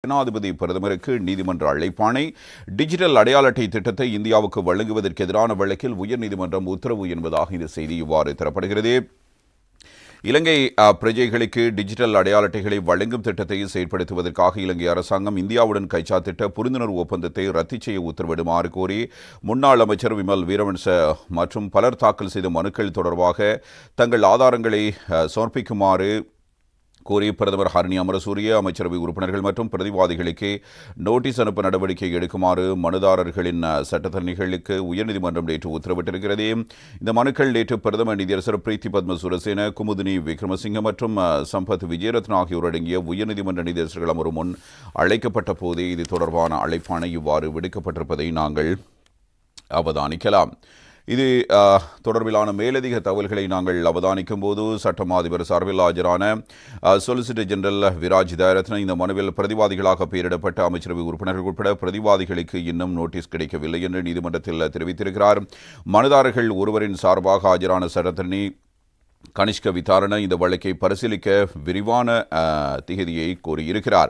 ஜனாதிபதி பிரதமருக்கு நீதிமன்ற அழைப்பாணை. டிஜிட்டல் அடையாள அட்டை திட்டத்தை இந்தியாவுக்கு வழங்குவதற்கு எதிரான வழக்கில் உயர்நீதிமன்றம் உத்தரவு என்பதாக இந்த செய்தி இவ்வாறு தரப்படுகிறது. இலங்கை பிரஜைகளுக்கு டிஜிட்டல் அடையாள அட்டைகளை வழங்கும் திட்டத்தை செயற்படுத்துவதற்காக இலங்கை அரசாங்கம் இந்தியாவுடன் கைச்சாத்திட்ட புரிந்துணர்வு ஒப்பந்தத்தை ரத்து செய்ய உத்தரவிடுமாறு கோரி முன்னாள் அமைச்சர் விமல் வீரவன்ச மற்றும் பலர் தாக்கல் செய்த மனுக்கள் தொடர்பாக தங்கள் ஆதாரங்களை சமர்ப்பிக்குமாறு கோரி பிரதமர் ஹரணி அமரசூரிய அமைச்சரவை உறுப்பினர்கள் மற்றும் பிரதிவாதிகளுக்கு நோட்டீஸ் அனுப்ப நடவடிக்கை எடுக்குமாறு மனுதாரர்களின் சட்டத்தரணிகளுக்கு உயர்நீதிமன்றம் நேற்று உத்தரவிட்டிருக்கிறது. இந்த மனுக்கள் நேற்று பிரதமர் நீதியரசர் பிரீத்தி பத்ம சுரசேன, குமுதினி விக்ரமசிங்க மற்றும் சம்பத் விஜயரத்ன ஆகியோர் அடங்கிய உயர்நீதிமன்ற நீதியரசர்கள் அமரும் முன் அழைக்கப்பட்ட போதே இது தொடர்பான அழைப்பாணை இவ்வாறு விடுக்கப்பட்டிருப்பதை நாங்கள் அவதானிக்கலாம். இது தொடர்பிலான மேலதிக தகவல்களை நாங்கள் அவதானிக்கும் போது சட்டமா அதிபர் சார்பில் ஆஜரான சொலிசிட்டர் ஜெனரல் விராஜ் தயாரத்ன இந்த மனுவில் பிரதிவாதிகளாக பெயரிடப்பட்ட அமைச்சரவை உறுப்பினர்கள் உட்பட பிரதிவாதிகளுக்கு இன்னும் நோட்டீஸ் கிடைக்கவில்லை என்று நீதிமன்றத்தில் தெரிவித்திருக்கிறார். மனுதாரர்கள் ஒருவரின் சார்பாக ஆஜரான சட்டத்தரணி கனிஷ்க விதாரண இந்த வழக்கை பரிசீலிக்க விரிவான திகதியை கோரியிருக்கிறார்.